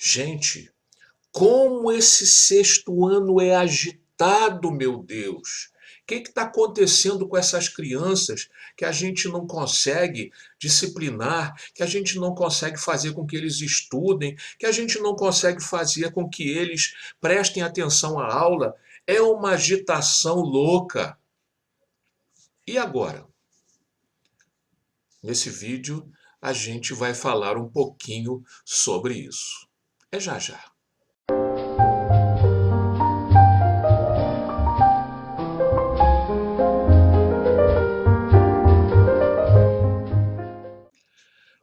Gente, como esse sexto ano é agitado, meu Deus! O que está acontecendo com essas crianças que a gente não consegue disciplinar, que a gente não consegue fazer com que eles estudem, que a gente não consegue fazer com que eles prestem atenção à aula? É uma agitação louca. E agora? Nesse vídeo, a gente vai falar um pouquinho sobre isso. É já já.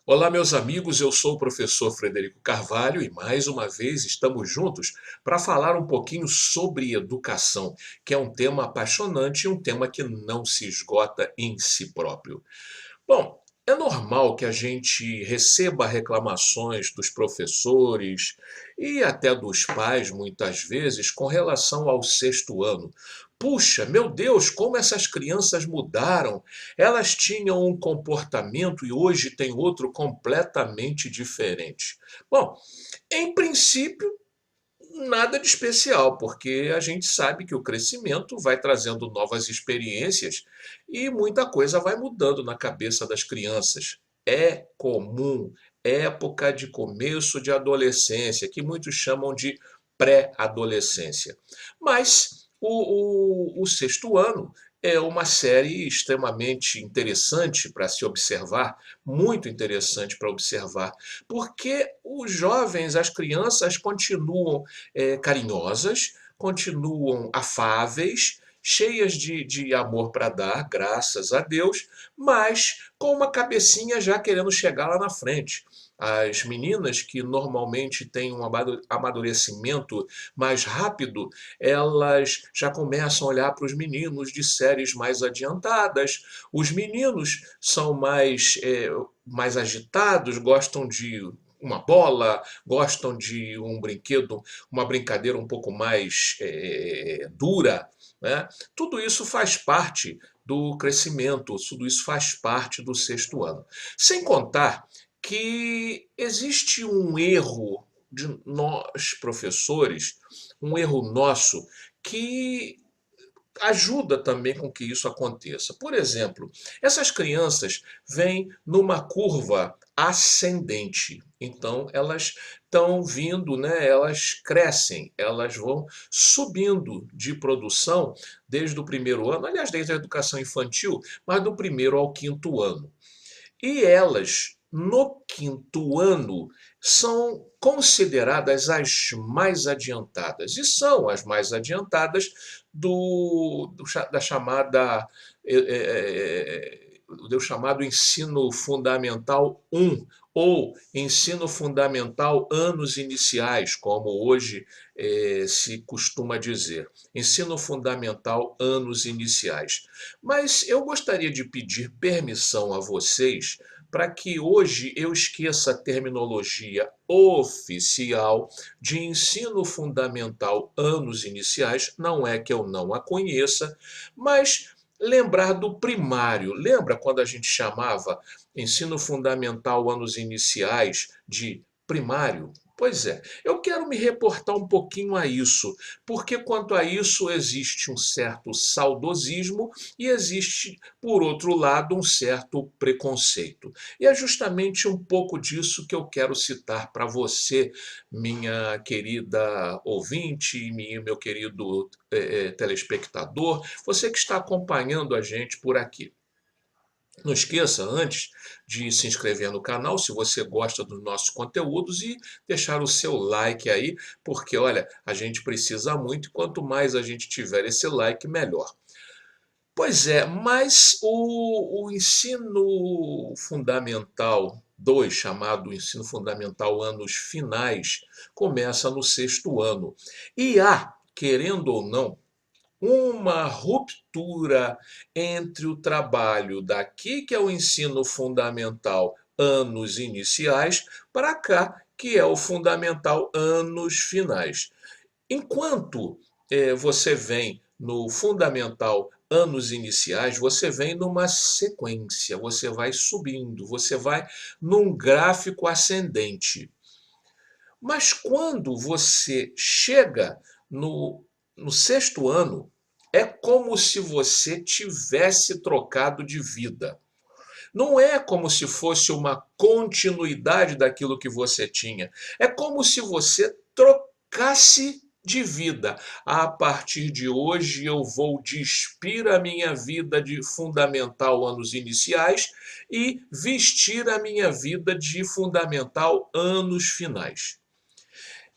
Olá, meus amigos, eu sou o professor Frederico Carvalho e mais uma vez estamos juntos para falar um pouquinho sobre educação, que é um tema apaixonante e um tema que não se esgota em si próprio. Bom, é normal que a gente receba reclamações dos professores e até dos pais, muitas vezes, com relação ao sexto ano. Puxa, meu Deus, como essas crianças mudaram! Elas tinham um comportamento e hoje têm outro completamente diferente. Bom, em princípio, nada de especial, porque a gente sabe que o crescimento vai trazendo novas experiências e muita coisa vai mudando na cabeça das crianças. É comum, época de começo de adolescência, que muitos chamam de pré-adolescência. Mas o sexto ano é uma série extremamente interessante para se observar, muito interessante para observar, porque os jovens, as crianças continuam carinhosas, continuam afáveis, cheias de amor para dar, graças a Deus, mas com uma cabecinha já querendo chegar lá na frente. As meninas que normalmente têm um amadurecimento mais rápido, elas já começam a olhar para os meninos de séries mais adiantadas. Os meninos são mais agitados, gostam de uma bola, gostam de um brinquedo, uma brincadeira um pouco mais dura, né? Tudo isso faz parte do crescimento, tudo isso faz parte do sexto ano. Sem contar que existe um erro de nós, professores, um erro nosso, que ajuda também com que isso aconteça. Por exemplo, essas crianças vêm numa curva ascendente. Então, elas estão vindo, né? Elas crescem, elas vão subindo de produção desde o primeiro ano, aliás, desde a educação infantil, mas do primeiro ao quinto ano. E elas, no quinto ano, são consideradas as mais adiantadas. E são as mais adiantadas da chamada. Do chamado ensino fundamental um ou ensino fundamental anos iniciais, como hoje se costuma dizer. Ensino fundamental anos iniciais. Mas eu gostaria de pedir permissão a vocês para que hoje eu esqueça a terminologia oficial de ensino fundamental anos iniciais, não é que eu não a conheça, mas lembrar do primário. Lembra quando a gente chamava ensino fundamental anos iniciais de primário? Pois é, eu quero me reportar um pouquinho a isso, porque quanto a isso existe um certo saudosismo e existe, por outro lado, um certo preconceito. E é justamente um pouco disso que eu quero citar para você, minha querida ouvinte, meu querido telespectador, você que está acompanhando a gente por aqui. Não esqueça, antes de se inscrever no canal, se você gosta dos nossos conteúdos, e deixar o seu like aí, porque olha, a gente precisa muito e quanto mais a gente tiver esse like, melhor. Pois é, mas o ensino fundamental 2, chamado ensino fundamental anos finais, começa no sexto ano. E há, querendo ou não, uma ruptura entre o trabalho daqui, que é o ensino fundamental anos iniciais, para cá, que é o fundamental anos finais. Enquanto você vem no fundamental anos iniciais, você vem numa sequência, você vai subindo, você vai num gráfico ascendente. Mas quando você chega no sexto ano, é como se você tivesse trocado de vida. Não é como se fosse uma continuidade daquilo que você tinha. É como se você trocasse de vida. A partir de hoje eu vou despir a minha vida de fundamental anos iniciais e vestir a minha vida de fundamental anos finais.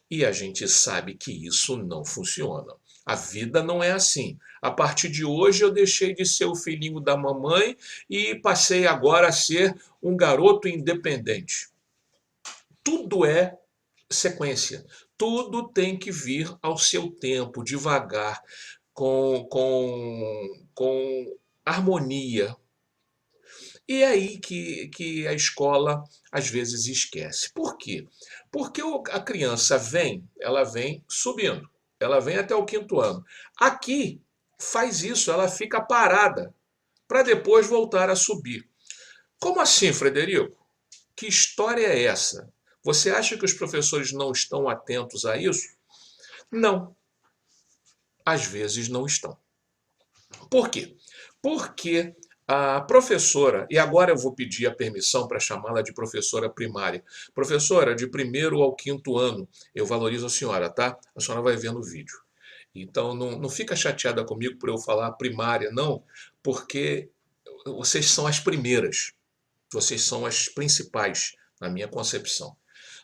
E a gente sabe que isso não funciona. A vida não é assim. A partir de hoje eu deixei de ser o filhinho da mamãe e passei agora a ser um garoto independente. Tudo é sequência. Tudo tem que vir ao seu tempo, devagar, com harmonia. E é aí que a escola às vezes esquece. Por quê? Porque a criança vem, ela vem subindo, ela vem até o quinto ano. Aqui faz isso, ela fica parada para depois voltar a subir. Como assim, Frederico? Que história é essa? Você acha que os professores não estão atentos a isso? Não, às vezes não estão. Por quê? Porque a professora, e agora eu vou pedir a permissão para chamá-la de professora primária. Professora, de primeiro ao quinto ano, eu valorizo a senhora, tá? A senhora vai ver no vídeo. Então não fica chateada comigo por eu falar primária, não, porque vocês são as primeiras, vocês são as principais, na minha concepção.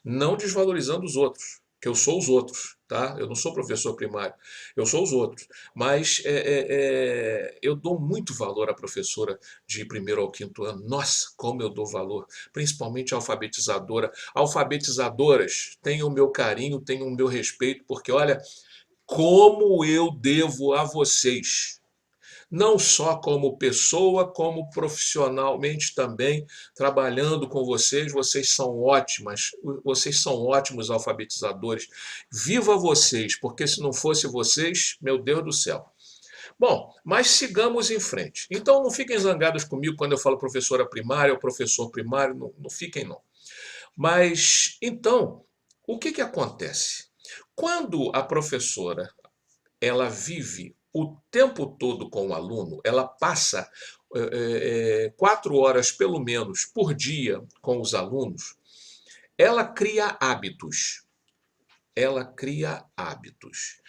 Não desvalorizando os outros, que eu sou os outros, tá? Eu não sou professor primário, eu sou os outros. Mas eu dou muito valor à professora de primeiro ao quinto ano. Nossa, como eu dou valor, principalmente a alfabetizadora. Alfabetizadoras, tenham o meu carinho, tenham o meu respeito, porque olha, como eu devo a vocês não só como pessoa, como profissionalmente também, trabalhando com vocês. Vocês são ótimas, vocês são ótimos alfabetizadores. Viva vocês, porque se não fosse vocês, meu Deus do céu. Bom, mas sigamos em frente. Então não fiquem zangados comigo quando eu falo professora primária ou professor primário, não fiquem não. Mas então, o que acontece? Quando a professora ela vive o tempo todo com o aluno, ela passa 4 horas pelo menos por dia com os alunos, ela cria hábitos. Ela cria hábitos.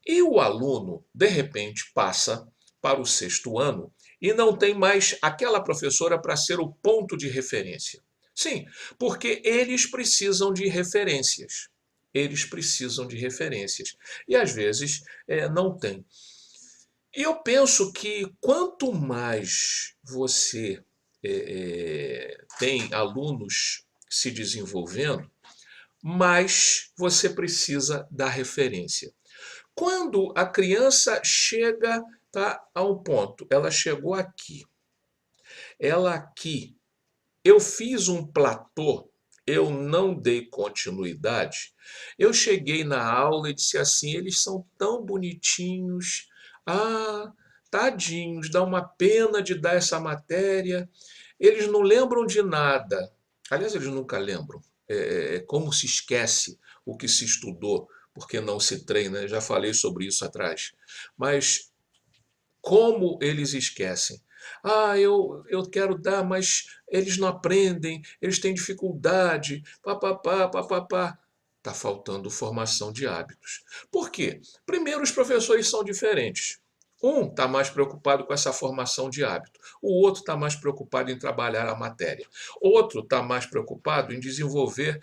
E o aluno, de repente, passa para o sexto ano e não tem mais aquela professora para ser o ponto de referência. Sim, porque eles precisam de referências. Eles precisam de referências. E às vezes não tem. E eu penso que quanto mais você tem alunos se desenvolvendo, mais você precisa da referência. Quando a criança chega, tá, a um ponto, ela chegou aqui, ela aqui, eu fiz um platô, eu não dei continuidade, eu cheguei na aula e disse assim, eles são tão bonitinhos, ah, tadinhos, dá uma pena de dar essa matéria, eles não lembram de nada, aliás, eles nunca lembram, como se esquece o que se estudou, porque não se treina, já falei sobre isso atrás, mas como eles esquecem. Ah, eu quero dar, mas eles não aprendem, eles têm dificuldade, papapá, papapá. Está faltando formação de hábitos. Por quê? Primeiro, os professores são diferentes. Um está mais preocupado com essa formação de hábito. O outro está mais preocupado em trabalhar a matéria. Outro está mais preocupado em desenvolver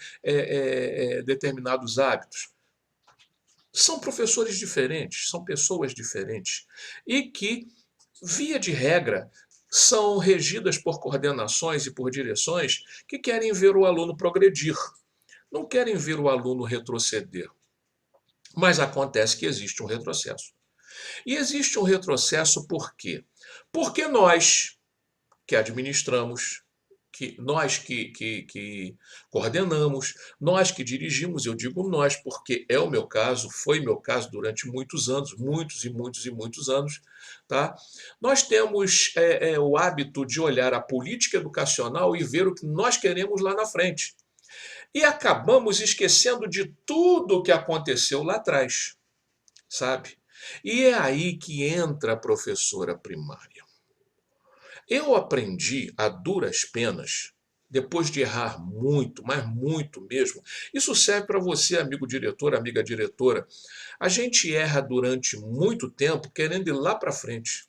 determinados hábitos. São professores diferentes, são pessoas diferentes e que, via de regra, são regidas por coordenações e por direções que querem ver o aluno progredir, não querem ver o aluno retroceder. Mas acontece que existe um retrocesso. E existe um retrocesso por quê? Porque nós, que administramos, nós que coordenamos, nós que dirigimos, eu digo nós porque é o meu caso, foi meu caso durante muitos anos, muitos e muitos e muitos anos, tá? Nós temos o hábito de olhar a política educacional e ver o que nós queremos lá na frente. e acabamos esquecendo de tudo o que aconteceu lá atrás, sabe? E é aí que entra a professora primária. Eu aprendi a duras penas, depois de errar muito, mas muito mesmo. Isso serve para você, amigo diretor, amiga diretora. A gente erra durante muito tempo querendo ir lá para frente.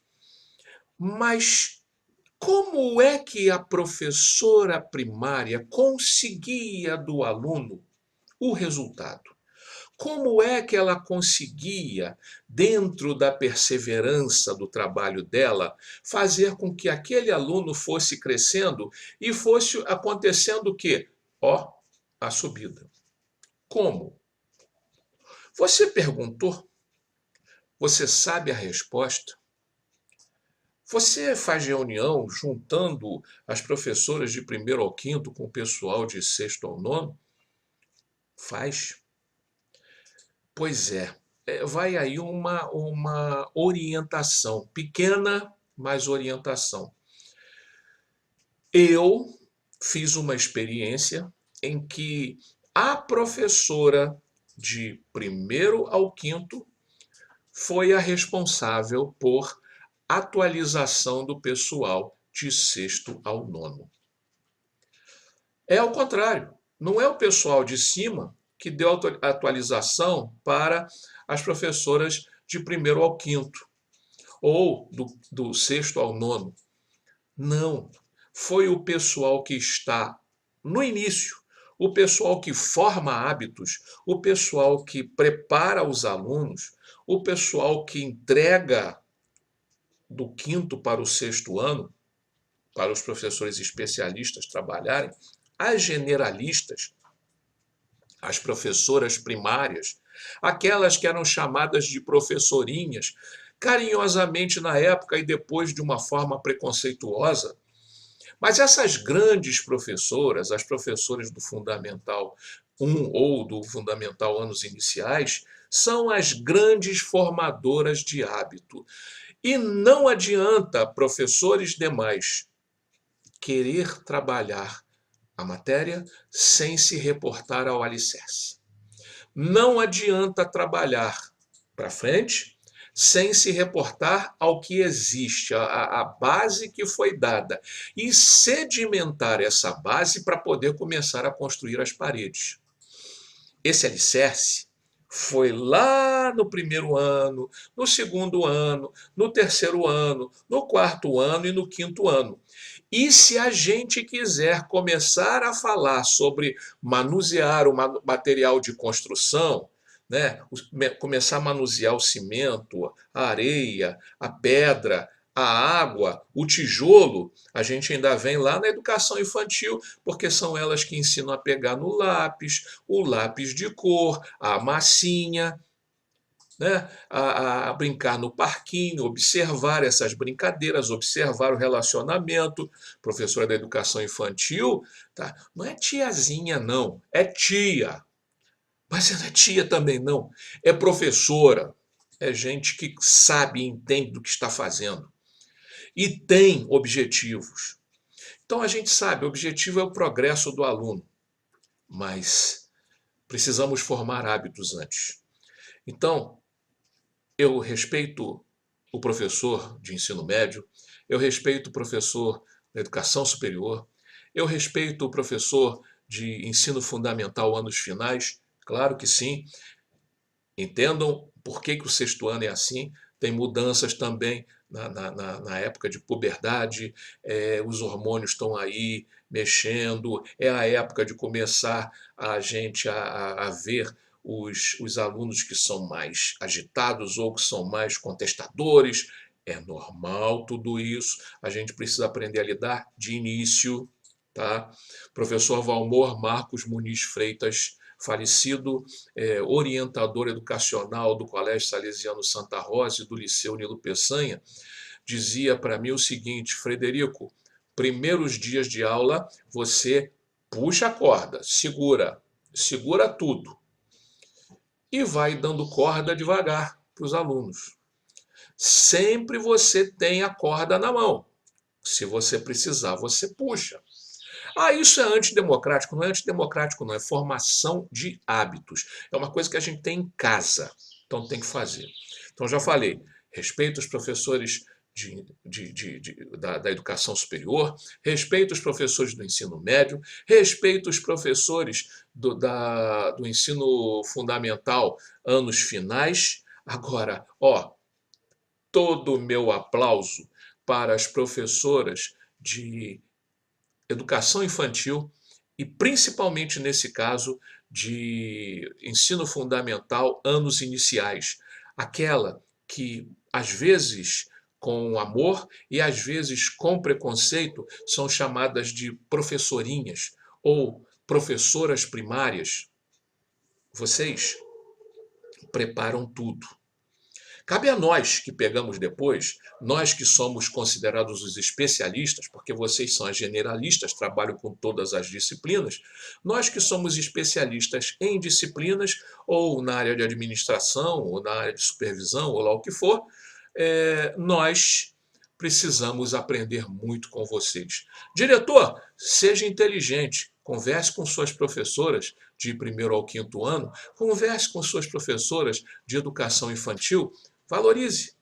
Mas como é que a professora primária conseguia do aluno o resultado? Como é que ela conseguia, dentro da perseverança do trabalho dela, fazer com que aquele aluno fosse crescendo e fosse acontecendo o quê? Ó, a subida. Como? Você perguntou? Você sabe a resposta? Você faz reunião juntando as professoras de primeiro ao quinto com o pessoal de sexto ao nono? Faz. Pois é, vai aí uma orientação, pequena, mas orientação. Eu fiz uma experiência em que a professora de primeiro ao quinto foi a responsável por atualização do pessoal de sexto ao nono. É ao contrário, não é o pessoal de cima que deu atualização para as professoras de primeiro ao quinto, ou do sexto ao nono. Não, foi o pessoal que está no início, o pessoal que forma hábitos, o pessoal que prepara os alunos, o pessoal que entrega do quinto para o sexto ano, para os professores especialistas trabalharem, as generalistas, as professoras primárias, aquelas que eram chamadas de professorinhas, carinhosamente na época e depois de uma forma preconceituosa. Mas essas grandes professoras, as professoras do Fundamental 1 ou do Fundamental anos iniciais, são as grandes formadoras de hábito. E não adianta professores demais querer trabalhar a matéria sem se reportar ao alicerce. Não adianta trabalhar para frente sem se reportar ao que existe, a base que foi dada, e sedimentar essa base para poder começar a construir as paredes. Esse alicerce foi lá no primeiro ano, no segundo ano, no terceiro ano, no quarto ano e no quinto ano. E se a gente quiser começar a falar sobre manusear o material de construção, né, começar a manusear o cimento, a areia, a pedra, a água, o tijolo, a gente ainda vem lá na educação infantil, porque são elas que ensinam a pegar no lápis, o lápis de cor, a massinha, né? A brincar no parquinho, observar essas brincadeiras, observar o relacionamento. Professora da educação infantil, tá? Não é tiazinha, não, é tia. Mas não é tia também, não. É professora. É gente que sabe e entende do que está fazendo. E tem objetivos. Então a gente sabe, o objetivo é o progresso do aluno. Mas precisamos formar hábitos antes. Então, eu respeito o professor de ensino médio, eu respeito o professor da educação superior, eu respeito o professor de ensino fundamental anos finais, claro que sim. Entendam por que o sexto ano é assim, tem mudanças também na época de puberdade, os hormônios estão aí mexendo, é a época de começar a gente a ver os alunos que são mais agitados ou que são mais contestadores. É normal tudo isso, a gente precisa aprender a lidar de início, tá? Professor Valmor Marcos Muniz Freitas, falecido orientador educacional do Colégio Salesiano Santa Rosa e do Liceu Nilo Peçanha, dizia para mim o seguinte: Frederico, primeiros dias de aula você puxa a corda, segura tudo e vai dando corda devagar para os alunos. Sempre você tem a corda na mão. Se você precisar, você puxa. Ah, isso é antidemocrático. Não é antidemocrático, não. É formação de hábitos. É uma coisa que a gente tem em casa. Então tem que fazer. Então já falei, respeito os professores da educação superior, respeito os professores do ensino médio, respeito os professores do ensino fundamental, anos finais. Agora, ó, todo o meu aplauso para as professoras de educação infantil e principalmente nesse caso de ensino fundamental, anos iniciais. Aquela que às vezes com amor e às vezes com preconceito são chamadas de professorinhas ou professoras primárias. Vocês preparam tudo. Cabe a nós que pegamos depois, nós que somos considerados os especialistas, porque vocês são as generalistas, trabalham com todas as disciplinas, nós que somos especialistas em disciplinas, ou na área de administração, ou na área de supervisão, ou lá o que for, nós precisamos aprender muito com vocês. Diretor, seja inteligente, converse com suas professoras de primeiro ao quinto ano, converse com suas professoras de educação infantil, valorize,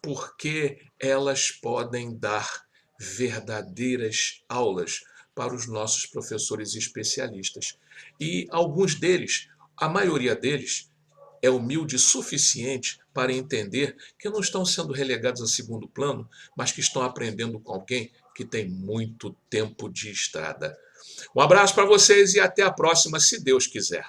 porque elas podem dar verdadeiras aulas para os nossos professores especialistas. E alguns deles, a maioria deles, é humilde o suficiente para entender que não estão sendo relegados a segundo plano, mas que estão aprendendo com alguém que tem muito tempo de estrada. Um abraço para vocês e até a próxima, se Deus quiser.